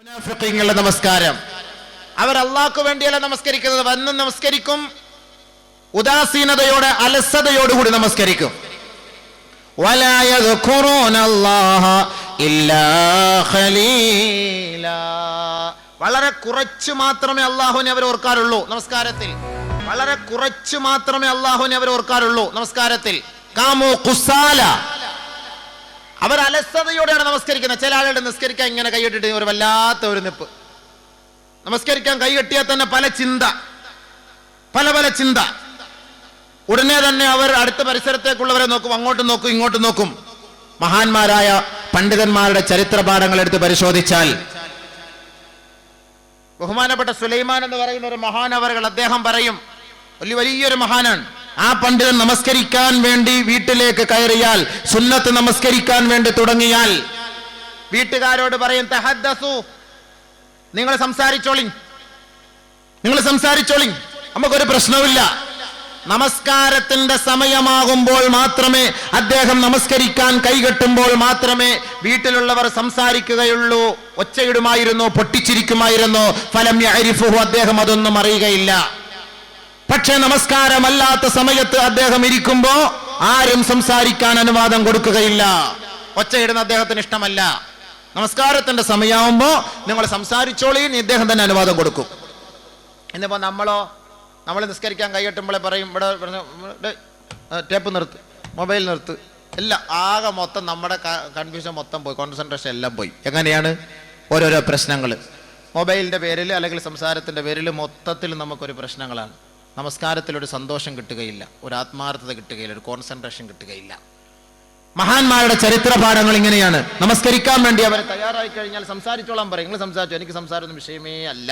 മുനാഫിഖീങ്ങളുടെ നമസ്കാരം അവർ അല്ലാഹുക്ക് വേണ്ടിയല്ല നമസ്കരിക്കുന്നത്. വന്ന് നമസ്കരിക്കും, ഉദാസീനതയോടെ അലസതയോടുകൂടി നമസ്കരിക്കും. വലാ യദ്കുറൂനല്ലാഹ ഇല്ലാ ഖലീലാ, വളരെ കുറച്ച് മാത്രമേ അല്ലാഹുവിനെ അവർ ഓർക്കാറുള്ളൂ നമസ്കാരത്തിൽ. വളരെ കുറച്ച് മാത്രമേ അല്ലാഹുവിനെ അവർ ഓർക്കാറുള്ളൂ നമസ്കാരത്തിൽ. കാമു ഖുസാല, അവർ അലസതയോടെയാണ് നമസ്കരിക്കുന്നത്. ചില ആളുകളുടെ നിസ്കരിക്കാൻ ഇങ്ങനെ കൈയിട്ടിട്ട് ഒരു വല്ലാത്ത ഒരു നിപ്പ്. നമസ്കരിക്കാൻ കൈകെട്ടിയാൽ തന്നെ പല ചിന്ത. ഉടനെ തന്നെ അവർ അടുത്ത പരിസരത്തേക്കുള്ളവരെ നോക്കും, അങ്ങോട്ടും നോക്കും ഇങ്ങോട്ടും നോക്കും. മഹാന്മാരായ പണ്ഡിതന്മാരുടെ ചരിത്ര പാഠങ്ങൾ എടുത്ത് പരിശോധിച്ചാൽ ബഹുമാനപ്പെട്ട സുലൈമാൻ എന്ന് പറയുന്ന ഒരു മഹാനവറുകൾ അദ്ദേഹം പറയും, വലിയൊരു മഹാനാണ്. ആ പണ്ഡിതൻ നമസ്കരിക്കാൻ വേണ്ടി വീട്ടിലേക്ക് കയറിയാൽ, സുന്നത്ത് നമസ്കരിക്കാൻ വേണ്ടി തുടങ്ങിയാൽ വീട്ടുകാരോട് പറയും, തഹദ്ദസു, നിങ്ങൾ സംസാരിച്ചോളി, നമുക്കൊരു പ്രശ്നവുമില്ല. നമസ്കാരത്തിന്റെ സമയമാകുമ്പോൾ മാത്രമേ അദ്ദേഹം നമസ്കരിക്കാൻ കൈകെട്ടുമ്പോൾ മാത്രമേ വീട്ടിലുള്ളവർ സംസാരിക്കുകയുള്ളൂ. ഒച്ചയിടുമായിരുന്നു, പൊട്ടിച്ചിരിക്കുമായിരുന്നു. ഫലം യഅരിഫുഹു, അദ്ദേഹം അതൊന്നും അറിയുകയില്ല. പക്ഷേ നമസ്കാരമല്ലാത്ത സമയത്ത് അദ്ദേഹം ഇരിക്കുമ്പോ ആരും സംസാരിക്കാൻ അനുവാദം കൊടുക്കുകയില്ല. ഒച്ചയിടുന്ന അദ്ദേഹത്തിന് ഇഷ്ടമല്ല. നമസ്കാരത്തിന്റെ സമയമാകുമ്പോ നിങ്ങൾ സംസാരിച്ചോളി, ഇദ്ദേഹം തന്നെ അനുവാദം കൊടുക്കും. എന്നിപ്പോ നമ്മൾ നിസ്കരിക്കാൻ കൈകെട്ടുമ്പോഴേ പറയും, ഇവിടെ ടേപ്പ് നിർത്ത്, മൊബൈൽ നിർത്ത്, എല്ലാം ആകെ മൊത്തം നമ്മുടെ കൺഫ്യൂഷൻ മൊത്തം പോയി, കോൺസെൻട്രേഷൻ എല്ലാം പോയി. എങ്ങനെയാണ്? ഓരോരോ പ്രശ്നങ്ങൾ മൊബൈലിന്റെ പേരിൽ അല്ലെങ്കിൽ സംസാരത്തിന്റെ പേരിൽ മൊത്തത്തിൽ നമുക്കൊരു പ്രശ്നങ്ങളാണ്. നമസ്കാരത്തിലൊരു സന്തോഷം കിട്ടുകയില്ല, ഒരു ആത്മാർത്ഥത കിട്ടുകയില്ല, ഒരു കോൺസെൻട്രേഷൻ കിട്ടുകയില്ല. മഹാന്മാരുടെ ചരിത്ര പാഠങ്ങൾ ഇങ്ങനെയാണ്. നമസ്കരിക്കാൻ വേണ്ടി അവർ തയ്യാറായി കഴിഞ്ഞാൽ സംസാരിച്ചോളാൻ പറയും. നിങ്ങൾ സംസാരിച്ചോ, എനിക്ക് സംസാരമൊന്നും വിഷയമേ അല്ല.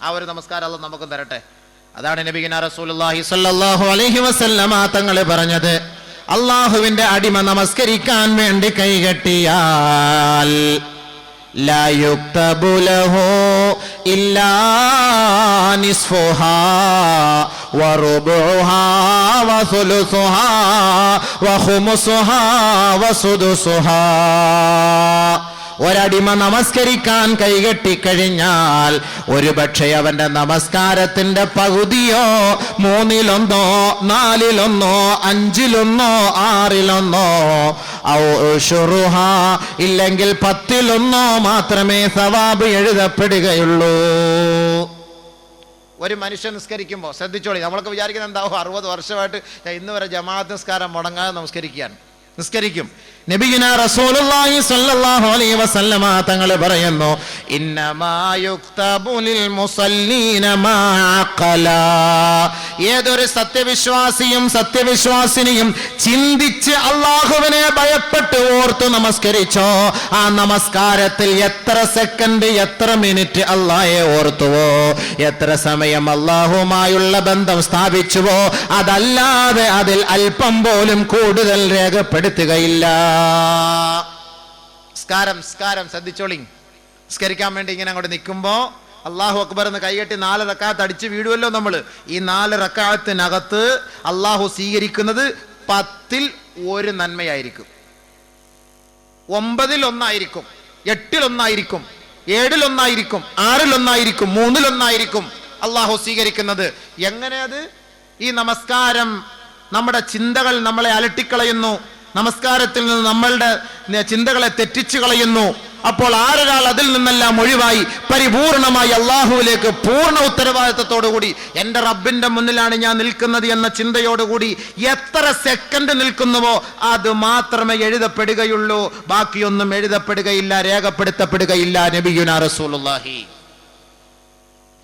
ആ ഒരു നമസ്കാരം അല്ലാഹു നമുക്ക് തരട്ടെ. അതാണ് നബിയുനാ റസൂലുള്ളാഹി സ്വല്ലല്ലാഹു അലൈഹി വസല്ലമ തങ്ങൾ പറഞ്ഞത്, അല്ലാഹുവിന്റെ അടിമ നമസ്കരിക്കാൻ വേണ്ടി കൈകെട്ടിയാൽ ലാ യുക്തബു ലഹു ഇല്ലാ നിസ്ഫുഹാ വറുബുഹാ വസുലുസുഹാ വഖുമുസുഹാ വസുദുസുഹാ. ഒരടിമ നമസ്കരിക്കാൻ കൈകെട്ടിക്കഴിഞ്ഞാൽ ഒരുപക്ഷെ അവന്റെ നമസ്കാരത്തിന്റെ പകുതിയോ, 1/3, 4/1, 5/1, 6/1, ഇല്ലെങ്കിൽ 10/1 മാത്രമേ സവാബ് എഴുതപ്പെടുകയുള്ളൂ. ഒരു മനുഷ്യൻ നിസ്കരിക്കുമ്പോൾ ശ്രദ്ധിച്ചോളി, നമ്മളൊക്കെ വിചാരിക്കുന്നത് എന്താവും, 60 വർഷമായിട്ട് ഇന്ന് വരെ ജമാഅത്ത് നിസ്കാരം മുടങ്ങാതെ നിസ്കരിക്കും. നബിയുനാ റസൂലുള്ളാഹി സ്വല്ലല്ലാഹു അലൈഹി വസല്ലമ തങ്ങൾ പറയുന്നു, ഇന്നമാ യുക്തബു ലിൽ മുസല്ലീന മാ അഖല. ഏതൊരു സത്യവിശ്വാസിനിയും ചിന്തിച്ച് അല്ലാഹുവിനെ ഭയപ്പെട്ട് ഓർത്ത് നമസ്കരിച്ചോ, ആ നമസ്കാരത്തിൽ എത്ര സെക്കൻഡ്, എത്ര മിനിറ്റ് അല്ലാഹയെ ഓർത്തുവോ, എത്ര സമയം അല്ലാഹുമായുള്ള ബന്ധം സ്ഥാപിച്ചുവോ, അതല്ലാതെ അതിൽ അല്പം പോലും കൂടുതൽ രേഖപ്പെടുത്തുകയില്ല. സ്കാരം ശ്രദ്ധിച്ചോളി. നിസ്കരിക്കാൻ വേണ്ടി ഇങ്ങനെ അങ്ങോട്ട് നിൽക്കുമ്പോ അല്ലാഹു അക്ബർ എന്ന് കൈകെട്ടി 4 റക്അത്ത് അടിച്ച് വീടുമല്ലോ നമ്മൾ. ഈ 4 റക്അത്തിനകത്ത് അല്ലാഹു സ്വീകരിക്കുന്നത് 10ൽ 1 നന്മയായിരിക്കും, 9ൽ 1 ആയിരിക്കും, 8ൽ 1 ആയിരിക്കും, 7ൽ 1 ആയിരിക്കും, 6ൽ 1 ആയിരിക്കും, 3ൽ 1 ആയിരിക്കും അല്ലാഹു സ്വീകരിക്കുന്നത്. എങ്ങനെ അത്? ഈ നമസ്കാരം നമ്മുടെ ചിന്തകൾ നമ്മളെ അലട്ടിക്കളയുന്നു, നമസ്കാരത്തിൽ നിന്ന് നമ്മളുടെ ചിന്തകളെ തെറ്റിച്ചു കളയുന്നു. അപ്പോൾ ആരൊരാൾ അതിൽ നിന്നെല്ലാം ഒഴിവായി പരിപൂർണമായി അല്ലാഹുവിലേക്ക് പൂർണ്ണ ഉത്തരവാദിത്തത്തോടുകൂടി എൻ്റെ റബ്ബിന്റെ മുന്നിലാണ് ഞാൻ നിൽക്കുന്നത് എന്ന ചിന്തയോടുകൂടി എത്ര സെക്കൻഡ് നിൽക്കുന്നുവോ അത് മാത്രമേ എഴുതപ്പെടുകയുള്ളൂ, ബാക്കിയൊന്നും എഴുതപ്പെടുകയില്ല, രേഖപ്പെടുത്തപ്പെടുകയില്ല. നബിയുനാ റസൂലുള്ളാഹി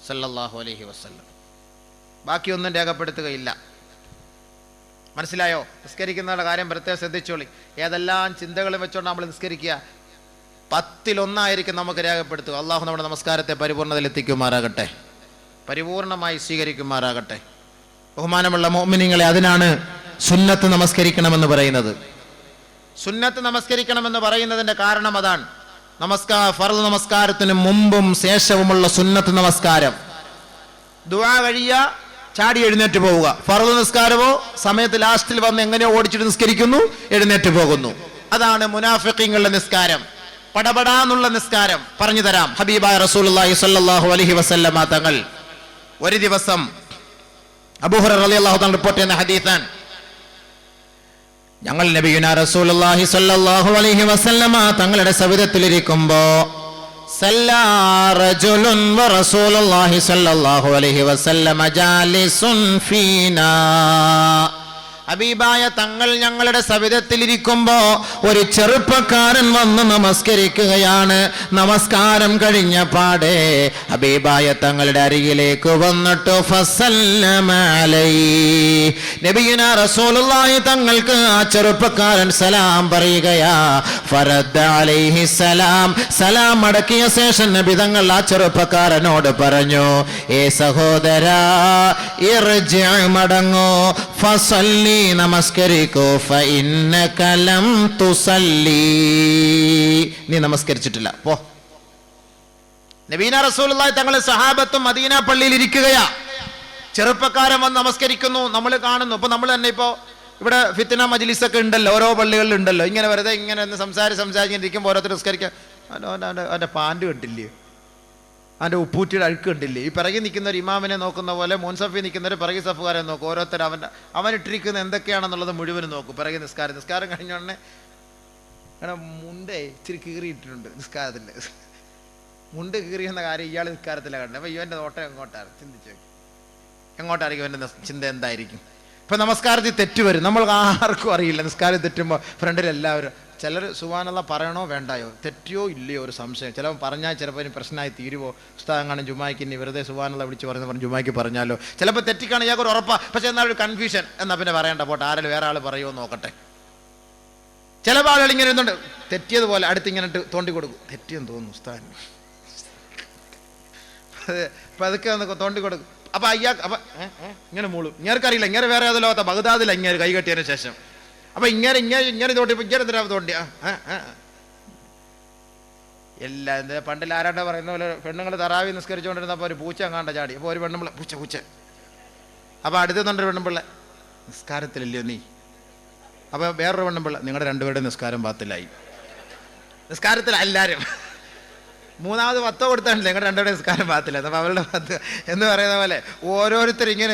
സ്വല്ലല്ലാഹു അലൈഹി വസല്ലം ബാക്കിയൊന്നും രേഖപ്പെടുത്തുകയില്ല. മനസ്സിലായോ? നിസ്കരിക്കുന്നവരുടെ കാര്യം പ്രത്യേകം ശ്രദ്ധിച്ചോളി. ഏതെല്ലാം ചിന്തകളും വെച്ചോണ്ട് നമ്മൾ നിസ്കരിക്കുക, 10ൽ 1 ആയിരിക്കും നമുക്ക് രേഖപ്പെടുത്തുക. അള്ളാഹു നമ്മുടെ നമസ്കാരത്തെ പരിപൂർണതയിൽ എത്തിക്കുമാറാകട്ടെ, പരിപൂർണമായി സ്വീകരിക്കുമാറാകട്ടെ. ബഹുമാനമുള്ള മുഅ്മിനീങ്ങളെ, അതിനാണ് സുന്നത്ത് നമസ്കരിക്കണമെന്ന് പറയുന്നത്. സുന്നത്ത് നമസ്കരിക്കണമെന്ന് പറയുന്നതിന്റെ കാരണം അതാണ്. ഫർള് നമസ്കാരത്തിന് മുമ്പും ശേഷവുമുള്ള സുന്നത്ത് നമസ്കാരം, ദുആ കഴിയ, ചാടി എഴുന്നേറ്റ് പോവുക. ഫർള് നിസ്കാരമോ സമയത്ത് ലാസ്റ്റിൽ വന്ന് എങ്ങനെയോ ഓടിച്ചിട്ട് നിസ്കരിക്കുന്നു, എഴുന്നേറ്റ് പോകുന്നു. അതാണ് മുനാഫിഖീങ്ങളുടെ നിസ്കാരം. പടപടാന്നുള്ള നിസ്കാരം പറഞ്ഞു തരാം. ഹബീബായ റസൂലുള്ളാഹി സ്വല്ലല്ലാഹു അലൈഹി വസല്ലമ തങ്ങൾ ഒരു ദിവസം അബൂ ഹുറൈറ റളിയല്ലാഹു തആല റിപ്പോർട്ട് ചെയ്യുന്ന ഹദീസാണ്. ഞങ്ങൾ നബിയുനാ റസൂലുള്ളാഹി സ്വല്ലല്ലാഹു അലൈഹി വസല്ലമ തങ്ങളുടെ സവിധത്തിലിരിക്കുമ്പോ സല്ലാ റജുലുൻ വറസൂലുള്ളാഹി സ്വല്ലല്ലാഹു അലൈഹി വസല്ലമ ജാലിസുൻ ഫീനാ. ഹബീബായ തങ്ങൾ ഞങ്ങളുടെ സവിധത്തിലിരിക്കുമ്പോ ഒരു ചെറുപ്പക്കാരൻ വന്ന് നമസ്കരിക്കുകയാണ്. നമസ്കാരം കഴിഞ്ഞ പാടെ ഹബീബായ തങ്ങളുടെ അരികിലേക്ക് വന്നിട്ട് ഫസല്ലമ അലൈഹി, നബിയുനാ റസൂലുള്ളാഹി തങ്ങൾക്ക് ആ ചെറുപ്പക്കാരൻ സലാം പറയുകയാ. ഫറദ്ദ അലൈഹി സലാം, സലാം മടക്കിയ ശേഷം നബി തങ്ങൾ ആ ചെറുപ്പക്കാരനോട് പറഞ്ഞു, ഏ സഹോദരാ, ഇർജി, മടങ്ങോ, ഫസല്ലി, നമസ്കരിക്കോ, ഫഇന്നക ലം തുസല്ലി, നീ നമസ്കരിച്ചിട്ടില്ല, പോ. നബീന റസൂലുള്ളാഹി തങ്ങളെ സഹാബത്തും മദീന പള്ളിയിൽ ഇരിക്കുകയാ. ചെറുപ്പക്കാരൻ വന്ന് നമസ്കരിക്കുന്നു, നമ്മൾ കാണുന്നു. ഇപ്പൊ നമ്മൾ തന്നെ ഇപ്പോ ഇവിടെ ഫിത്ന മജ്ലിസ് ഒക്കെ ഉണ്ടല്ലോ, ഓരോ പള്ളികളിൽ ഉണ്ടല്ലോ. ഇങ്ങനെ വെറുതെ ഇങ്ങനെ സംസാരിച്ചിരിക്കുമ്പോൾ ഓരോരുത്തർ നിസ്കരിക്കാൻ അവന്റെ പാൻറ് കണ്ടില്ലേ, അവൻ്റെ ഉപ്പൂറ്റിയുടെ അഴുക്ക് കണ്ടില്ലേ. ഈ പിറകി നിൽക്കുന്ന ഒരു ഇമാമിനെ നോക്കുന്ന പോലെ മുൻസഫി നിൽക്കുന്നവർ പിറകി സഫുകാരെ നോക്കും. ഓരോരുത്തർ അവനിട്ടിരിക്കുന്ന എന്തൊക്കെയാണെന്നുള്ളത് മുഴുവനും നോക്കും. പിറകി നിസ്കാരം കഴിഞ്ഞ ഉടനെ കാരണം മുണ്ടേ ഇച്ചിരി കീറിയിട്ടിട്ടുണ്ട് നിസ്കാരത്തിൻ്റെ. മുണ്ട് കീറിയെന്ന കാര്യം ഇയാൾ നിസ്കാരത്തിലാണ് കണ്ടത്. അപ്പോൾ ഇവൻ്റെ നോട്ടം എങ്ങോട്ടാണ് ചിന്തിച്ചു, എങ്ങോട്ടായിരിക്കും ഇവൻ്റെ ചിന്ത എന്തായിരിക്കും? ഇപ്പം നമസ്കാരത്തിൽ തെറ്റ് വരും, നമ്മൾ ആർക്കും അറിയില്ല. നിസ്കാരം തെറ്റുമ്പോൾ ഫ്രണ്ടിൽ എല്ലാവരും, ചിലർ സുബ്ഹാനല്ലാഹ് പറയണോ വേണ്ടായോ, തെറ്റിയോ ഇല്ലയോ ഒരു സംശയം. ചിലപ്പോൾ പറഞ്ഞാൽ ചിലപ്പോൾ ഇനി പ്രശ്നമായി തീരുവോ, ഉസ്താദെങ്ങാനും ജുമായ്ക്ക് ഇനി വെറുതെ സുബ്ഹാനല്ലാഹ് വിളിച്ച് പറഞ്ഞു ജുമായ്ക്ക് പറഞ്ഞാലോ. ചിലപ്പോൾ തെറ്റിക്കാണ് ഇയാൾക്ക് ഒരു ഉറപ്പാ, പക്ഷേ എന്നാൽ ഒരു കൺഫ്യൂഷൻ, എന്നാൽ പിന്നെ പറയണ്ട പോട്ടെ, ആരെങ്കിലും വേറെ ആൾ പറയുമോ നോക്കട്ടെ. ചില ആളുകൾ ഇങ്ങനെ ഇരുന്നുണ്ട്, തെറ്റിയതുപോലെ അടുത്ത് ഇങ്ങനെ തോണ്ടി കൊടുക്കും, തെറ്റിയെന്ന് തോന്നുന്നു ഉസ്താദിന്, അപ്പം അതൊക്കെ ഒന്ന് തോണ്ടി കൊടുക്കും. അപ്പം അയ്യാ അപ്പം ഇങ്ങനെ മൂളും. ഇങ്ങേർക്കറിയില്ല, ഇങ്ങനെ വേറെ ഏതോ ലോകത്ത ബഗ്ദാദിൽ ഇങ്ങനെ കൈ കെട്ടിയതിന് ശേഷം അപ്പം ഇങ്ങനെ തോണ്ടി ഇങ്ങനെ തോണ്ടി എല്ലാ എന്താ പണ്ടിൽ ആരാണ്ട പറയുന്ന പോലെ പെണ്ണുങ്ങൾ തറാവി നിസ്കരിച്ചുകൊണ്ടിരുന്നപ്പോൾ ഒരു പൂച്ച അങ്ങാണ്ട ചാടി. അപ്പോൾ ഒരു പെണ്ണുമ്പിള്ള പൂച്ച അപ്പോൾ അടുത്തുണ്ടൊരു പെണ്ണുമ്പിള്ള നിസ്കാരത്തില്ലല്ലോ നീ. അപ്പോൾ വേറൊരു പെണ്ണുമ്പിള്ള നിങ്ങളുടെ രണ്ടുപേരുടെ നിസ്കാരം പാത്തിലായി. നിസ്കാരത്തിൽ എല്ലാവരും മൂന്നാമത് 10 കൊടുത്താണല്ലോ നിങ്ങളുടെ രണ്ടുപേരുടെ നിസ്കാരം പാത്തില്ല. അപ്പോൾ അവരുടെ 10 എന്ന് പറയുന്ന പോലെ ഓരോരുത്തർ ഇങ്ങനെ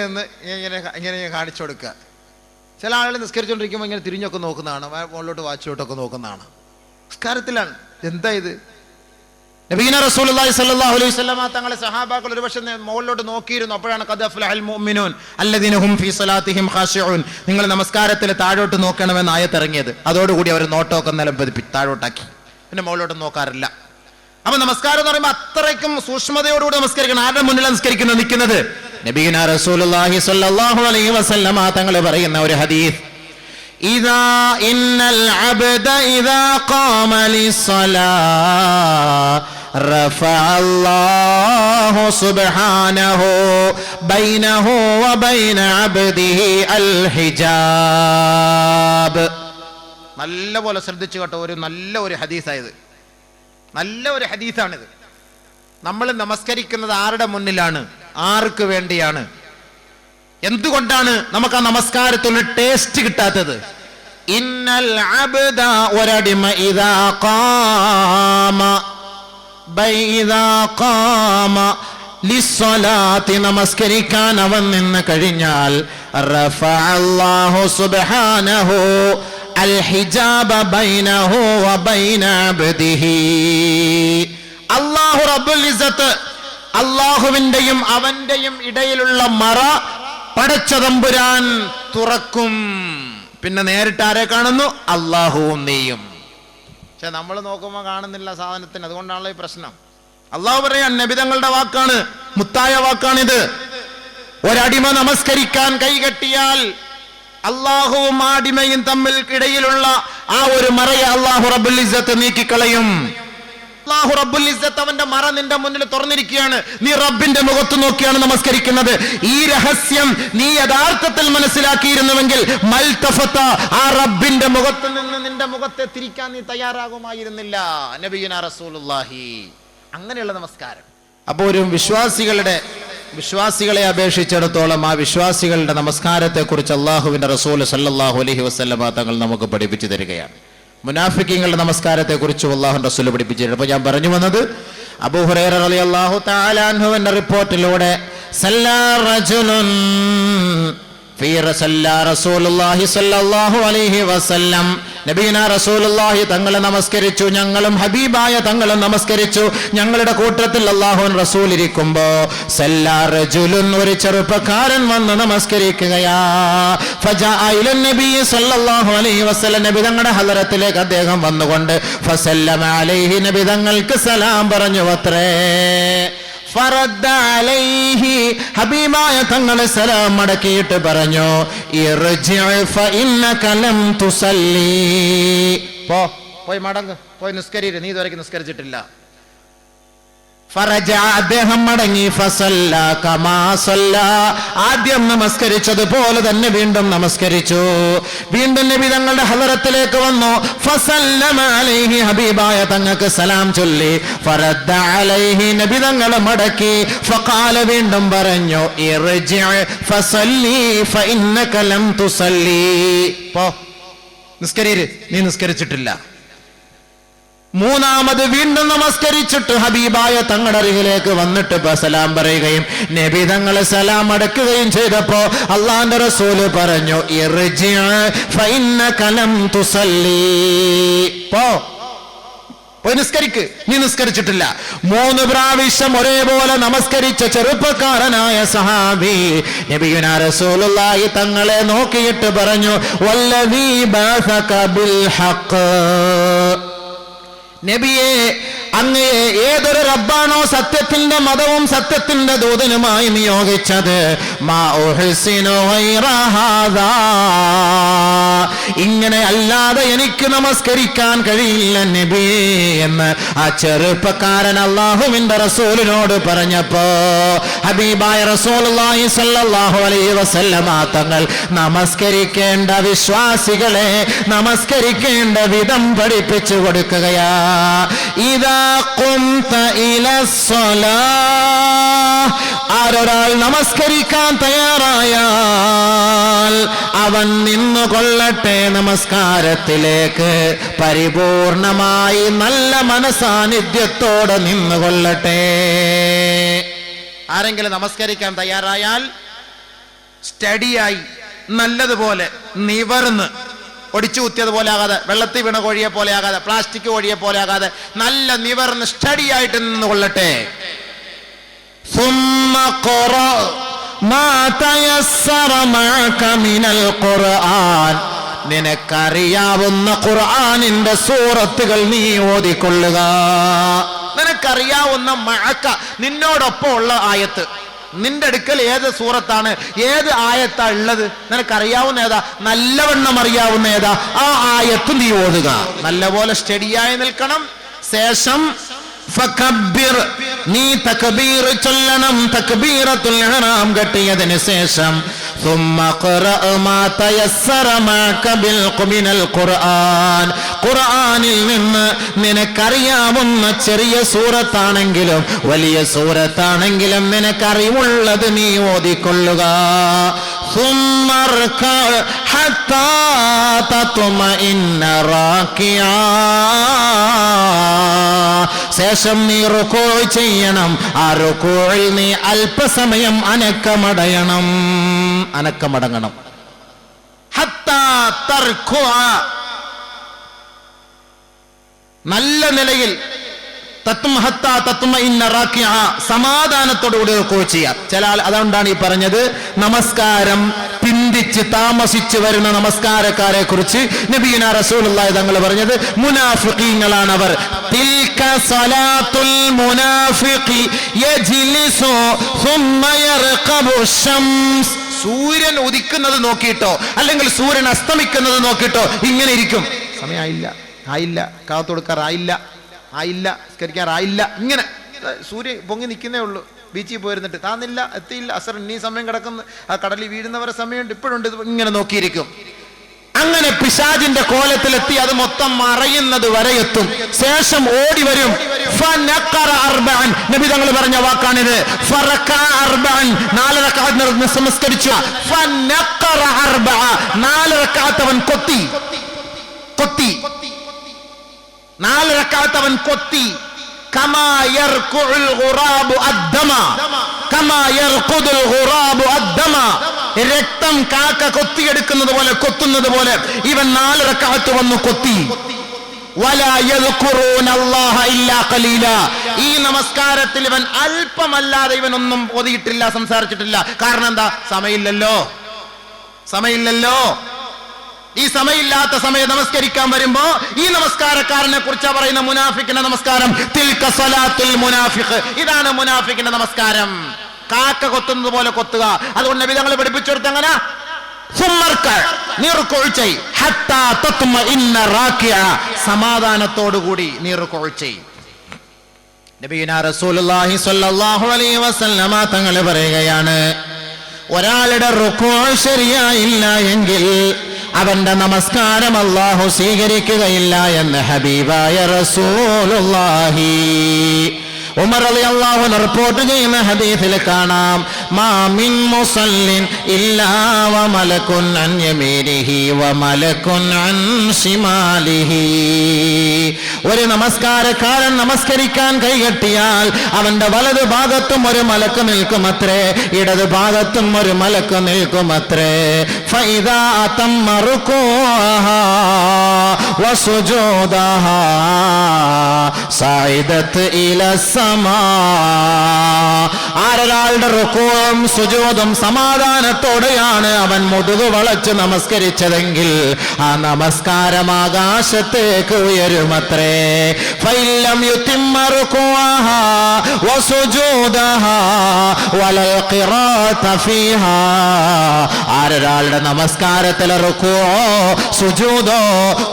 ഇങ്ങനെ കാണിച്ചു കൊടുക്കുക. ചില ആളുകൾ നിസ്കരിച്ചുകൊണ്ടിരിക്കുമ്പോൾ ഇങ്ങനെ തിരിഞ്ഞൊക്കെ നോക്കുന്നതാണ്, മുകളിലോട്ട് വാച്ചിലോട്ടൊക്കെ നോക്കുന്നതാണ്. നിസ്കാരത്തിലാണ്. എന്താ ഇത്? നബീന റസൂലുള്ളാഹി സ്വല്ലല്ലാഹു അലൈഹി വസല്ലമ തങ്ങളെ സഹാബാക്കൾ ഒരു പക്ഷേ മുകളിലോട്ട് നോക്കിയിരുന്നു. അപ്പോഴാണ് ഖദ് അഫ്ലഹൽ മുഅ്മിനൂൻ അല്ലദീന ഹും ഫീ സ്വലാത്തിഹിം ഖാശിഊൻ, നിങ്ങൾ നമസ്കാരത്തിൽ താഴോട്ട് നോക്കണമെന്ന് ആയത്ത് ഇറങ്ങിയത്. അതോടുകൂടി അവർ നോട്ടമൊക്കെ നിലം പതിപ്പിച്ച് താഴോട്ടാക്കി, പിന്നെ മുകളിലോട്ട് നോക്കാറില്ല. അപ്പൊ നമസ്കാരം എന്ന് പറയുമ്പോൾ അത്രയ്ക്കും സൂക്ഷ്മതയോടുകൂടി നമസ്കരിക്കണം. ആരുടെ മുന്നിലാണ് നിൽക്കുന്നത്? നബിയുന റസൂലുള്ളാഹി സ്വല്ലല്ലാഹു അലൈഹി വസല്ലമ തങ്ങൾ പറയുന്ന ഒരു ഹദീസ്, ഇദാ ഇന്നൽ അബ്ദ ഇദാ ഖാമ ലിസ്സലാ റഫഅല്ലാഹു സുബ്ഹാനഹു ബൈനഹു വബൈന അബ്ദിഹി അൽ ഹിജാബ്. നല്ലപോലെ ശ്രദ്ധിച്ചു കേട്ടോ, നല്ല ഒരു ഹദീസായത്, നല്ല ഒരു ഹദീസാണിത്. നമ്മൾ നമസ്കരിക്കുന്നത് ആരുടെ മുന്നിലാണ്, ആർക്ക് വേണ്ടിയാണ്, എന്തുകൊണ്ടാണ് നമുക്ക് ആ നമസ്കാരത്തിലുള്ള ടേസ്റ്റ് കിട്ടാത്തത്? ഇന്നൽ അബ്ദ, ഒരടിമ, ഇദാ ഖാമ ലിസ്സലാത്തി, നമസ്കരിക്കാൻ അവൻ നിന്ന് കഴിഞ്ഞാൽ റഫഅല്ലാഹു സുബ്ഹാനഹു അൽ ഹിജാബ ബൈനഹു വബൈന അബ്ദിഹി. അല്ലാഹു റബ്ബുൽ ഇസ്സത്ത്, അല്ലാഹുവിന്റെയും അവന്റെയും ഇടയിലുള്ള മറ പടച്ച തമ്പുരാൻ തുറക്കും. പിന്നെ നേരിട്ട് ആരെ കാണുന്നു? അല്ലാഹുവും നീയും. പക്ഷെ നമ്മൾ നോക്കുമ്പോൾ കാണുന്നില്ല സാധനത്തിന്. അതുകൊണ്ടാണല്ലോ ഈ പ്രശ്നം. അല്ലാഹു പറയാൻ, നബി തങ്ങളുടെ വാക്കാണ്, മുത്തായ വാക്കാണിത്. ഒരടിമ നമസ്കരിക്കാൻ കൈകെട്ടിയാൽ അല്ലാഹുവും അടിമയും തമ്മിൽ ഇടയിലുള്ള ആ ഒരു മറയെ അല്ലാഹു റബ്ബുൽ ഇസ്സത്ത് നീക്കിക്കളയും. അല്ലാഹു റബ്ബുൽ ഇസ്സത്ത് അവന്റെ മറ നിന്റെ മുന്നിൽ തുറന്നിരിക്കുകയാണ്. നീ റബ്ബിന്റെ മുഖത്ത് നോക്കിയാണ് നമസ്കരിക്കുന്നത്. ഈ രഹസ്യം നീ യഥാർത്ഥത്തിൽ മനസ്സിലാക്കിയിരുന്നുവെങ്കിൽ മൽതഫത, ആ റബ്ബിന്റെ മുഖത്ത് നിന്ന് നിന്റെ മുഖത്തെ തിരിക്കാൻ നീ തയ്യാറാകുമായിരുന്നില്ല. നബിയുനാ റസൂലുള്ളാഹി. അങ്ങനെയുള്ള നമസ്കാരം. അപ്പോൾ ഒരു വിശ്വാസികളെ അപേക്ഷിച്ചിടത്തോളം ആ വിശ്വാസികളുടെ നമസ്കാരത്തെ കുറിച്ച് അല്ലാഹുവിന്റെ റസൂൽ സല്ലല്ലാഹു അലൈഹി വസല്ലമ തങ്ങൾ നമുക്ക് പഠിപ്പിച്ചു തരികയാണ്. മുനാഫിക്കീങ്ങളുടെ നമസ്കാരത്തെ കുറിച്ച് അല്ലാഹുവിന്റെ റസൂൽ പഠിപ്പിച്ചിട്ടുണ്ട്. അപ്പോൾ ഞാൻ പറഞ്ഞു വന്നത്, അബൂ ഹുറൈറ റളിയല്ലാഹു തആല അൻഹുവിന്റെ റിപ്പോർട്ടിലൂടെ സല്ലാ റജുലുൻ റസൂലുള്ളാഹി സ്വല്ലല്ലാഹു അലൈഹി വസല്ലം, നബിയുനാ റസൂലുള്ളാഹി തങ്ങളെ നമസ്കരിച്ചു, ഞങ്ങളും ഹബീബായ തങ്ങളും നമസ്കരിച്ചു. ഞങ്ങളുടെ കൂട്ടത്തിൽ അല്ലാഹുവിൻ റസൂൽ ഇരിക്കുമ്പോ സല്ലാ റജുലുൻ, ഒരു ചെറുപ്പക്കാരൻ വന്ന് നമസ്കരിക്കുകയാ. ഫജാഅ ഇലൻ നബി സ്വല്ലല്ലാഹു അലൈഹി വസല്ലം, നബി തങ്ങളുടെ ഹളറത്തിലേക്ക് അദ്ദേഹം വന്നുകൊണ്ട് ഫസല്ലമ അലൈഹി, നബി തങ്ങൾക്ക് സലാം പറഞ്ഞു അത്രേ. ഫറദ്ദ അലൈഹി, ഹബീബായ തങ്ങളെ സലാം മടക്കിയിട്ട് പറഞ്ഞു, ഇർജിഅ ഫഇന്നക ലം തുസല്ലി, പോയി മടങ്ങ്, പോയി നിസ്കരിര്, നീ ഇതുവരെ നിസ്കരിച്ചിട്ടില്ല. ഫറജ, അദ്ദേഹം മടങ്ങി. ഫസല്ല കമാ സല്ല, ആദ്യം നമസ്കരിച്ചതുപോലെ തന്നെ വീണ്ടും നമസ്കരിച്ചു. വീണ്ടും നബി തങ്ങളുടെ ഹളറത്തിലേക്ക് വന്നു. ഫസല്ലമ അലൈഹി, ഹബീബായ തങ്ങൾക്ക് സലാം ചൊല്ലി. ഫറദ്ദ അലൈഹി, നബി തങ്ങൾ മടക്കി. ഫഖാല, വീണ്ടും പറഞ്ഞു, ഇർജിഅ ഫസല്ലി ഫഇന്നക ലം തുസല്ലി, പോ നിസ്കരിര്, നീ നിസ്കരിച്ചിട്ടില്ല. മൂന്നാമത് വീണ്ടും നമസ്കരിച്ചിട്ട് ഹബീബായ തങ്ങളുടെ അരികിലേക്ക് വന്നിട്ട് സലാം പറയുകയും നബി തങ്ങളെ സലാം അടക്കുകയും ചെയ്തപ്പോ അല്ലാഹുവിന്റെ റസൂല് പറഞ്ഞു, ഇർജിഅ ഫഇന്നക ലം തുസല്ലി, പോയി നിസ്കരിക്ക്, നീ നിസ്കരിച്ചിട്ടില്ല. 3 പ്രാവശ്യം ഒരേപോലെ നമസ്കരിച്ച ചെറുപ്പക്കാരനായ സഹാബി നബിയുനാ റസൂലുള്ളാഹി തങ്ങളെ നോക്കിയിട്ട് പറഞ്ഞു, വല്ലദീ ബഅസക ബിൽ ഹഖ്, നബിയെ, അങ്ങയെ ഏതൊരു റബ്ബാണോ സത്യത്തിന്റെ മതവും സത്യത്തിന്റെ ദൂതനുമായി നിയോഗിച്ചത്, മാ ഉഹ്സിനു ഗൈറ ഹാദാ, ഇങ്ങനെ അല്ലാതെ എനിക്ക് നമസ്കരിക്കാൻ കഴിയില്ല നബിയേ എന്ന് ആ ചെറുപ്പക്കാരൻ അല്ലാഹുവിന്റെ റസൂലിനോട് പറഞ്ഞപ്പോ ഹബീബായ റസൂലുള്ളാഹി സ്വല്ലല്ലാഹു അലൈഹി വസല്ലമ തങ്ങൾ നമസ്കരിക്കേണ്ട വിശ്വാസികളെ നമസ്കരിക്കേണ്ട വിധം പഠിപ്പിച്ചു കൊടുക്കുകയാ. ഇദാ ഖുംത ഇലസ്സലാഹ്, ആരൊരാൾ നമസ്കരിക്കാൻ തയ്യാറായാൽ അവൻ നിന്നുകൊള്ളട്ടെ നമസ്കാരത്തിലേക്ക്, പരിപൂർണമായി നല്ല മനസാന്നിധ്യത്തോടെ നിന്നുകൊള്ളട്ടെ. ആരെങ്കിലും നമസ്കരിക്കാൻ തയ്യാറായാൽ സ്റ്റഡിയായി നല്ലതുപോലെ നിവർന്ന്, ഒടിച്ചു കുത്തിയതുപോലെ ആകാതെ, വെള്ളത്തിൽ വീണ കോഴിയെ പോലെ ആകാതെ, പ്ലാസ്റ്റിക് കോഴിയെ പോലെ ആകാതെ നല്ല നിവർന്ന് സ്റ്റഡിയായിട്ട് നിന്നുകൊള്ളട്ടെ. ثم قرأ ما تيسر معك من القرآن, നിനക്കറിയാവുന്ന ഖുർആനിന്റെ സൂറത്തുകൾ നീ ഓതിക്കൊള്ളുക. നിനക്കറിയാവുന്ന മഅക, നിന്നോടൊപ്പം ഉള്ള ആയത്ത്, നിന്റെ അടുക്കൽ ഏത് സൂറത്താണ്, ഏത് ആയത്താ ഉള്ളത്, നിനക്കറിയാവുന്ന ഏതാ, നല്ലവണ്ണം അറിയാവുന്ന ഏതാ, ആ ആയത്ത് നീ ഓതുക. നല്ലപോലെ സ്റ്റഡിയായി നിൽക്കണം. ശേഷം ഫകബ്ബിർ, നീ തക്ബീർ ചൊല്ലണം, തക്ബീറത്തുൽ ഇഹ്റാം കെട്ടിയതിനു ശേഷം ثم قرأ ما تيسر معك മിനൽ ഖുർആൻ, ഖുർആനിൽ നിന്ന് നിനക്കറിയാവുന്ന ചെറിയ സൂറത്താണെങ്കിലും വലിയ സൂറത്താണെങ്കിലും നിനക്കറിവുള്ളത് നീ ഓതിക്കൊള്ളുക. ثم اركع حتى تطمئن راكعا, ശേഷം നീ റുകൂ ചെയ്യണം. ആ റുകൂയിൽ നീ അല്പസമയം അനക്കമടങ്ങണം. ഹത്താ തർകുഅ, നല്ല നിലയിൽ സമാധാനത്തോടുകൂടി റുകൂ ചെയ്യാം. ചില അതുകൊണ്ടാണ് ഈ പറഞ്ഞത്, നമസ്കാരം പിന്തിച്ച് താമസിച്ചു വരുന്ന നമസ്കാരക്കാരെ കുറിച്ച് നബിയുനാ റസൂലുള്ളാഹി തങ്ങൾ പറഞ്ഞത്, മുനാഫിഖീങ്ങളാണ് അവർ. തിൽക സലാത്തുൽ മുനാഫിഖി യജ്ലിസു സുമ്മ യർഖബു ശംസ്, സൂര്യൻ ഉദിക്കുന്നത് നോക്കിയിട്ടോ അല്ലെങ്കിൽ സൂര്യൻ അസ്തമിക്കുന്നത് നോക്കിയിട്ടോ ഇങ്ങനെ ഇരിക്കും. സമയമായില്ല, ആയില്ല, കാത്തു കൊടുക്കാറായില്ല, ആയില്ല, സ്കരിക്കാറായില്ല, ഇങ്ങനെ സൂര്യൻ പൊങ്ങി നിൽക്കുന്നേ ഉള്ളൂ. ബീച്ചിൽ പോയിരുന്നിട്ട് താന്നില്ല, എത്തിയില്ല, അസർ ഇനി സമയം കിടക്കുന്നു, ആ കടലിൽ വീഴുന്നവരെ സമയമുണ്ട്, ഇപ്പോഴുണ്ട്, ഇങ്ങനെ നോക്കിയിരിക്കും. അങ്ങനെ പിശാചിന്റെ കോലത്തിലെത്തി അത് മൊത്തം മറയുന്നത് വരെ എത്തും. ശേഷം ഓടി വരും. നബി തങ്ങൾ പറഞ്ഞ വാക്കാണിത്. 4 റക്അത്ത് നമസ്കരിച്ചു. 4 റക്അത്ത് അവൻ കൊത്തി. 4 റക്അത്ത് അവൻ കൊത്തി. കമാ യർകുഉൽ ഗുറാബു അദ്ദമ കമാ യർഖുദുൽ ഗുറാബു അദ്ദമ, രക്തം കാക്ക കൊത്തിയെടുക്കുന്നത് പോലെ കൊത്തുന്നത് പോലെ ഇവൻ 4 റക്അത്ത് വന്നു കൊത്തി. വലാ യദ്കുറൂന അല്ലാഹ ഇല്ലാ ഖലീല, ഈ നമസ്കാരത്തിൽ ഇവൻ അല്പമല്ലാതെ ഇവനൊന്നും ഓതിയിട്ടില്ല, സംസാരിച്ചിട്ടില്ല. കാരണം എന്താ? സമയമില്ലല്ലോ. ഈ സമയമില്ലാത്ത സമയം നമസ്കരിക്കാൻ വരുമ്പോ ഈ നമസ്കാരക്കാരനെ കുറിച്ചാ പറയുന്ന മുനാഫിക്കിന്റെ നമസ്കാരം. തിൽക സ്വലാത്തുൽ മുനാഫിഖ്, ഇതാണ് മുനാഫിക്കിന്റെ നമസ്കാരം. കാക്ക കൊത്തുന്നത് പോലെ കൊത്തുക. അതുകൊണ്ട് നബി തങ്ങൾ പഠിപ്പിച്ചു കൊടുത്ത അങ്ങനെ സമാധാനത്തോടുകൂടി നീ റുക്ഉ ചെയ്യ്. നബിയുനാ റസൂലുള്ളാഹി സ്വല്ലല്ലാഹു അലൈഹി വസല്ലമ തങ്ങൾ പറയുകയാണ്, ഒരാളുടെ റുക്ഉ ശരിയായില്ല എങ്കിൽ അവന്റെ നമസ്കാരം അല്ലാഹു സ്വീകരിക്കുകയില്ല എന്ന് ഹബീബായ റസൂലുള്ളാഹി. ഉമർ റളിയല്ലാഹു അൻഹു റിപ്പോർട്ട് ചെയ്യുന്ന ഹദീസിൽ കാണാം, മാ മിൻ മുസല്ലിൻ ഇല്ലാ വ മലകുൻ അൻ യമീനിഹി വ മലകുൻ അൻ ശിമാലിഹി. ഒരു നമസ്കാരക്കാരൻ നമസ്കരിക്കാൻ കൈകെട്ടിയാൽ അവന്റെ വലതു ഭാഗത്തും ഒരു മലക്ക് നിൽക്കുമത്രേ, ഇടതു ഭാഗത്തും ഒരു മലക്ക് നിൽക്കുമത്രേ. ഫഇദാ അതമ്മ റുകൂഅഹാ വസുജൂദഹാ സഇദത് ഇലസ് ആരൊരാളുടെ റുകൂഉം സുജൂദും സമാധാനത്തോടെയാണ് അവൻ മുതുകു വളച്ച് നമസ്കരിച്ചതെങ്കിൽ ആ നമസ്കാരം ആകാശത്തേക്ക് ഉയരുമത്രേ. ഫഇല്ലം യുതിമ്മ റുകൂഅഹാ വസുജൂദഹാ വലൽ ഖിറാഅത ഫീഹാ, ആരൊരാളുടെ നമസ്കാരത്തിലെ റുകൂഉോ സുജൂദോ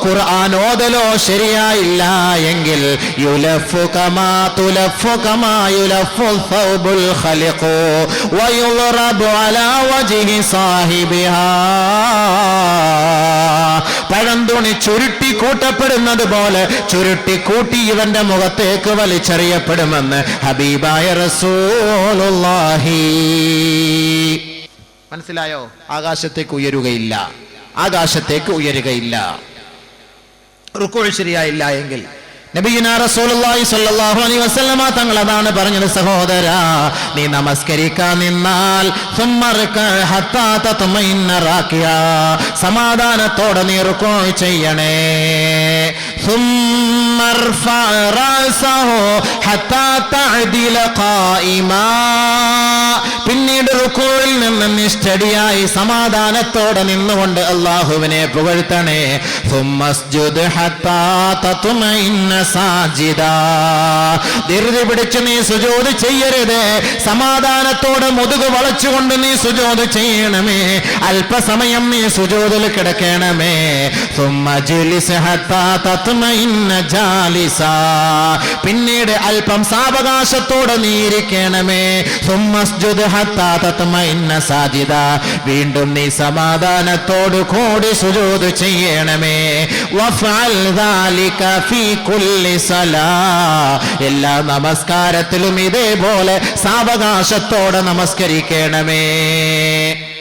ഖുർആൻ ഓതലോ ശരിയായില്ല എങ്കിൽ യുലഫു കമാ തുലഫു കമാ യുലഫു ثوبുൽ ഖലിഖു വയുളറബു അലാ വജ്ഹി സാഹിബിഹാ, പഴന്തുണി ചുരുട്ടി കൂട്ടപ്പെടുന്നത് പോലെ ചുരുട്ടി കൂട്ടി ഇവന്റെ മുഖത്തേക്ക് വലിച്ചെറിയപ്പെടുമെന്ന് ഹബീബായ റസൂലുള്ളാഹി. മനസ്സിലായോ? ആകാശത്തേക്ക് ഉയരുകയില്ല. റുക്ഉ ശരിയായില്ല എങ്കിൽ നബിയുനാ റസൂലുള്ളാഹി സ്വല്ലല്ലാഹു അലൈഹി വസല്ലമ തങ്ങൾ അതാണ് പറഞ്ഞത്, സഹോദരാ നീ നമസ്കരിക്കാൻ നിന്നാൽ ഹത്താ തത്മഇന്ന റാകിയ, സമാധാനത്തോടെ നീ റുക്ഉ ചെയ്യണേ. പിന്നീട് റുക്കൂഇൽ നിന്ന് നീ സ്റ്റഡിയായി സമാധാനത്തോടെ നിന്നുകൊണ്ട് അല്ലാഹുവിനെ പുകഴ്ത്തണേ. ധൃതി പിടിച്ച് നീ സുജൂദ് ചെയ്യരുത്, സമാധാനത്തോടെ മുതുക് വളച്ചുകൊണ്ട് നീ സുജൂദ് ചെയ്യണമേ. അല്പസമയം നീ സുജൂദിൽ കിടക്കണമേ. പിന്നീട് അല്പം സാവകാശത്തോടെ നീ ഇരിക്കണമേ. വീണ്ടും നീ സമാധാനത്തോടു കൂടി സുജൂദ് ചെയ്യണമേ. എല്ലാ നമസ്കാരത്തിലും ഇതേപോലെ സാവകാശത്തോടെ നമസ്കരിക്കണമേ.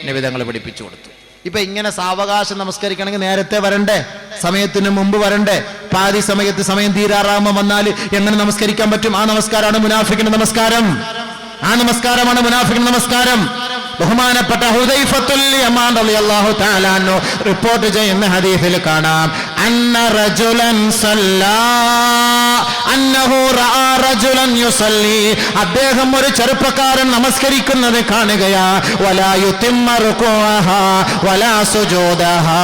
നബി തങ്ങൾ പഠിപ്പിച്ചു കൊടുത്തു. ഇപ്പൊ ഇങ്ങനെ സാവകാശം നമസ്കരിക്കണമെങ്കിൽ നേരത്തെ വരണ്ടേ, സമയത്തിന് മുമ്പ് വരണ്ടേ? പാതി സമയത്ത് സമയം തീരാറാമ വന്നാൽ എങ്ങനെ നമസ്കരിക്കാൻ പറ്റും? ആ നമസ്കാരമാണ് മുനാഫിക്കിന്റെ നമസ്കാരം. ബഹുമാനപ്പെട്ട ഹുദൈഫത്തുൽ യമാൻ റളിയല്ലാഹു തആല അൻഹു റിപ്പോർട്ട് ചെയ്യുന്ന ഹദീസിൽ കാണാം, അന്ന റജുലൻ സല്ലാ അന്നഹു റആ റജുലൻ യുസല്ലി, അദ്ദേഹം ഒരു ചെറുപ്പക്കാരൻ നമസ്കരിക്കുന്നത് കാണുകയാ. വലാ യുതിമ്മ റുകൂഅഹാ വലാ സുജൂദഹാ,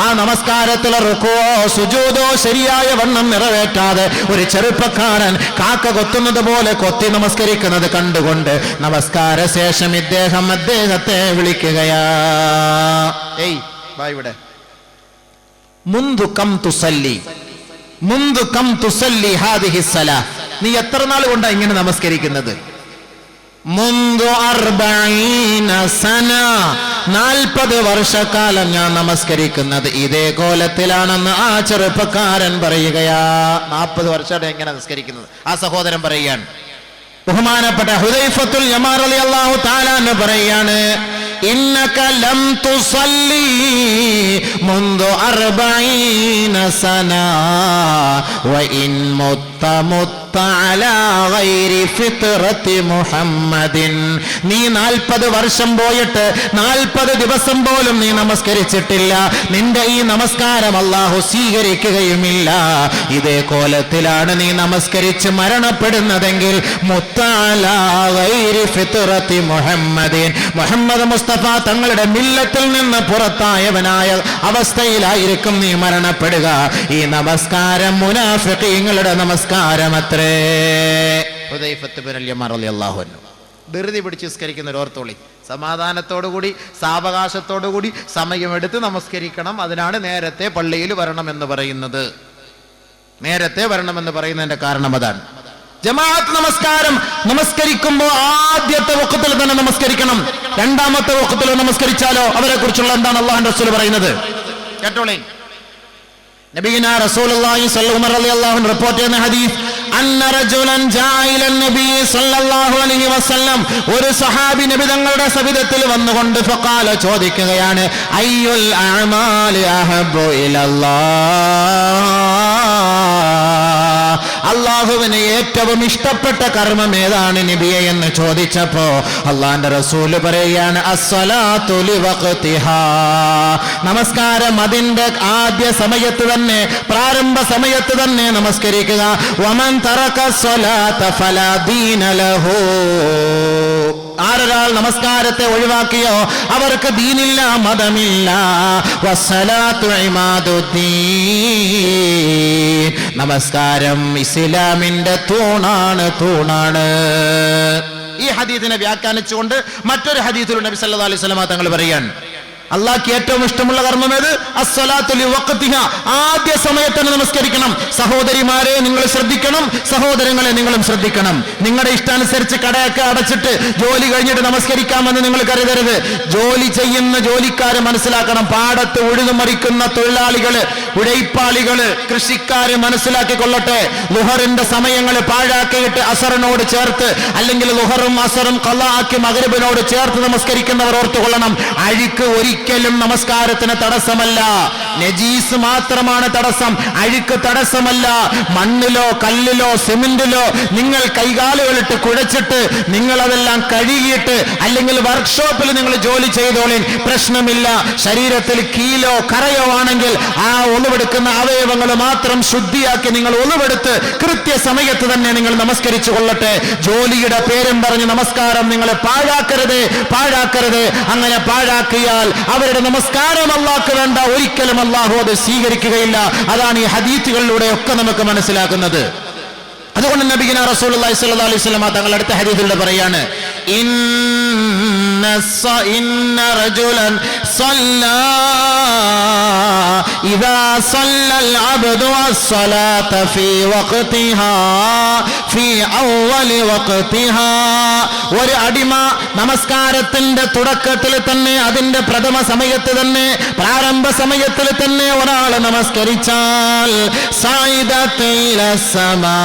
ആ നമസ്കാരത്തിലെ റുകൂഅോ സുജൂദോ ശരിയായ വണ്ണം നിറവേറ്റാതെ ഒരു ചെറുപ്പക്കാരൻ കാക്ക കൊത്തുന്നത് പോലെ കൊത്തി നമസ്കരിക്കുന്നത് കണ്ടുകൊണ്ട് നമസ്കാര ശേഷം ഇദ്ദേഹം അദ്ദേഹത്തെ വിളിക്കുകയാ. ഏയ് വാ ഇവിടെ. മുൻദു കം തുസല്ലി ഹാദിഹി സലാ, നീ എത്ര നാൾ കൊണ്ടാ ഇങ്ങനെ നമസ്കരിക്കുന്നത്? മുൻദു 40 സന, 40 വർഷക്കാലം ഞാൻ നമസ്കരിക്കുന്നത് ഇതേ കോലത്തിലാണെന്ന് ആ ചെറുപ്പക്കാരൻ പറയുകയാ. 40 വർഷമാണ് എങ്ങനെ നമസ്കരിക്കുന്നത്? ആ സഹോദരൻ പറയുകയാണ്. ബഹുമാനപ്പെട്ട ഹുദൈഫത്തുൽ യമാൻ റളിയല്ലാഹു തആല അൻഹു പറയാണ്, ഇന്നക ലം തുസല്ലി മുൻദു 40 സന വഇൻ മുത്ത على غير فطرة محمد നീ 40 വർഷം പോയിട്ട് 40 ദിവസം പോലും നീ നമസ്കരിച്ചിട്ടില്ല. നിന്റെ ഈ നമസ്കാരം അല്ലാഹു സ്വീകരിക്കുകയുമില്ല. ഇതേ കോലത്തിലാണ് നീ നമസ്കരിച്ച് മരണപ്പെടുന്നതെങ്കിൽ മുത്തഅലാ ഗൈരി ഫിത്റത്തി മുഹമ്മദിൻ, മുഹമ്മദ് മുസ്തഫ തങ്ങളുടെ മില്ലത്തിൽ നിന്ന് പുറത്തായവനായ അവസ്ഥയിലായിരിക്കും നീ മരണപ്പെടുക. ഈ നമസ്കാരം മുനാഫിഖീങ്ങളുടെ നമസ്കാരമത്രേ. ധൃതി പിടിച്ച് നിസ്കരിക്കുന്ന ഓർത്തോളി, സമാധാനത്തോടുകൂടി സാവകാശത്തോടുകൂടി സമയമെടുത്ത് നമസ്കരിക്കണം. അതിനാണ് നേരത്തെ പള്ളിയിൽ വരണമെന്ന് പറയുന്നത്. നേരത്തെ വരണമെന്ന് പറയുന്നതിന്റെ കാരണം അതാണ്. ജമാഅത്ത് നമസ്കാരം നമസ്കരിക്കുമ്പോൾ ആദ്യത്തെ വഖത്തിൽ തന്നെ നമസ്കരിക്കണം. രണ്ടാമത്തെ വഖത്തിൽ നമസ്കരിച്ചാലോ അവരെ കുറിച്ചുള്ള എന്താണ് അല്ലാഹുവിന്റെ റസൂൽ പറയുന്നത്? കേട്ടോളേ. നബിയുനാ റസൂലുള്ളാഹി സ്വല്ലല്ലാഹു അലൈഹി വസല്ലം റിപ്പോർട്ട് ചെയ്യുന്ന ഹദീസ്, അന്ന റജുലൻ ജാഅ ഇല നബി സ്വല്ലല്ലാഹു അലൈഹി വസല്ലം, ഒരു സഹാബി നബി തങ്ങളുടെ സവിധത്തിൽ വന്നുകൊണ്ട് ഫഖാല ചോദിക്കുകയാണ്, അയ്യുൽ അഅമാലി അഹബ്ബു ഇലല്ലാഹ്, അല്ലാഹുവിന് ഏറ്റവും ഇഷ്ടപ്പെട്ട കർമ്മം ഏതാണ് നബിയെ എന്ന് ചോദിച്ചപ്പോ അല്ലാഹുവിന്റെ റസൂൽ പറയുകയാണ്, അസ്സലാത്തു ലിവഖ്തിഹാ, നമസ്കാരം അതിന്റെ ആദ്യ സമയത്ത് തന്നെ, പ്രാരംഭ സമയത്ത് തന്നെ നമസ്കരിക്കുക. വമൻ തറക സ്വലാത ഫലാ ദീന ലഹു, ആരൊരാൾ നമസ്കാരത്തെ ഒഴിവാക്കിയോ അവർക്ക് ദീനില്ല, മതമില്ല. വസ്സലാത്തു ഇമാദുദ്ദീൻ, നമസ്കാരം ഇസ്ലാമിന്റെ തൂണാണ്. ഈ ഹദീസിനെ വ്യാഖ്യാനിച്ചുകൊണ്ട് മറ്റൊരു ഹദീസിൽ നബി സല്ലല്ലാഹു അലൈഹി വസല്ലം തങ്ങൾ പറയാൻ, അള്ളാഹ്ക്ക് ഏറ്റവും ഇഷ്ടമുള്ള കർമ്മം ഏത്? അസ്സലാത്തു ലിവഖ്തിഹാ, ആദ്യ സമയത്ത് തന്നെ നമസ്കരിക്കണം. സഹോദരിമാരെ നിങ്ങൾ ശ്രദ്ധിക്കണം, സഹോദരങ്ങളെ നിങ്ങളും ശ്രദ്ധിക്കണം. നിങ്ങളുടെ ഇഷ്ടാനുസരിച്ച് കടയൊക്കെ അടച്ചിട്ട് ജോലി കഴിഞ്ഞിട്ട് നമസ്കരിക്കാമെന്ന് നിങ്ങൾ കരുതരുത്. ജോലി ചെയ്യുന്ന ജോലിക്കാരെ മനസ്സിലാക്കണം. പാടത്ത് ഉഴുതുമറിക്കുന്ന തൊഴിലാളികള്, ഉഴൈപ്പാളികള്, കൃഷിക്കാര് മനസ്സിലാക്കിക്കൊള്ളട്ടെ. ലുഹറിന്റെ സമയങ്ങൾ പാഴാക്കിയിട്ട് അസറിനോട് ചേർത്ത്, അല്ലെങ്കിൽ ലുഹറും അസറും ഖളാ ആക്കി മഗ്രിബിനോട് ചേർത്ത് നമസ്കരിക്കുന്നവർ ഓർത്തുകൊള്ളണം, അഴുക്ക് ഒരിക്കലും നമസ്കാരത്തിന് തടസ്സമല്ല. നജീസ് മാത്രമാണ് തടസ്സം, അഴുക്ക് തടസ്സമല്ല. മണ്ണിലോ കല്ലിലോ സിമന്റിലോ നിങ്ങൾ കൈകാലുകളിട്ട് കുഴച്ചിട്ട് നിങ്ങൾ അതെല്ലാം കഴുകിയിട്ട്, അല്ലെങ്കിൽ വർക്ക്ഷോപ്പിൽ നിങ്ങൾ ജോലി ചെയ്തോളിൻ, പ്രശ്നമില്ല. ശരീരത്തിൽ കീലോ കറയോ ആണെങ്കിൽ ആ ഒളിവെടുക്കുന്ന അവയവങ്ങൾ മാത്രം ശുദ്ധിയാക്കി നിങ്ങൾ ഒളിവെടുത്ത് കൃത്യസമയത്ത് തന്നെ നിങ്ങൾ നമസ്കരിച്ചു കൊള്ളട്ടെ. ജോലിയുടെ പേരും പറഞ്ഞ് നമസ്കാരം നിങ്ങൾ പാഴാക്കരുത്. അങ്ങനെ പാഴാക്കിയാൽ അവരുടെ നമസ്കാരം അല്ലാഹ്ക്ക് വേണ്ട, ഒരിക്കലും അല്ലാഹു അത് സ്വീകരിക്കുകയില്ല. അതാണ് ഈ ഹദീസുകളിലൂടെ ഒക്കെ നമുക്ക് മനസ്സിലാക്കുന്നത്. അതുകൊണ്ട് നബിയുനാ റസൂലുള്ളാഹി സ്വല്ലല്ലാഹു അലൈഹി വസല്ലം തങ്ങൾ അടുത്ത ഹദീസിലൂടെ പറയാണ്, ഇന്ന റജുലൻ സല്ലാ ഇദാ സല്ലൽ അബ്ദു അസ്സലാത ഫീ വഖ്തിഹാ ഫീ അവ്വലി വഖ്തിഹാ, ഒരു അടിമ നമസ്കാരത്തിന്റെ തുടക്കത്തിൽ തന്നെ, അതിന്റെ പ്രഥമ സമയത്ത് തന്നെ, പ്രാരംഭ സമയത്തിൽ തന്നെ ഒരാൾ നമസ്കരിച്ചാൽ സൈദത്തില സമാ,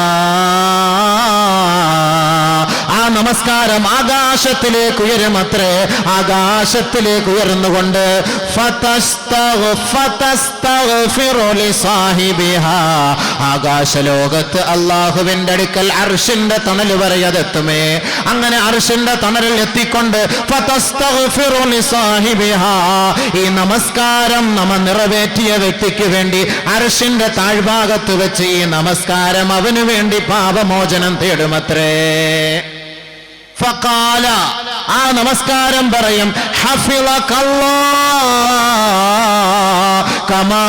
ആ നമസ്കാരം ആകാശത്തിലേക്ക് ഉയരുമത്രേ. ആകാശത്തിലേക്ക് ഉയർന്നുകൊണ്ട് ആകാശലോകത്ത് അല്ലാഹുവിന്റെ അടുക്കൽ അർശിന്റെ തണൽ വരെ അതെത്തുമേ. അങ്ങനെ അർശിന്റെ തണലിൽ എത്തിക്കൊണ്ട് ഈ നമസ്കാരം നമ്മ നിറവേറ്റിയ വ്യക്തിക്ക് വേണ്ടി അർശിന്റെ താഴ്ഭാഗത്ത് വെച്ച് ഈ നമസ്കാരം അവന് വേണ്ടി പാപമോചനം തേടുമത്രേ. ഫഖാല, ആ നമസ്കാരം പറയും, ഹഫിളകല്ലാഹ് കമാ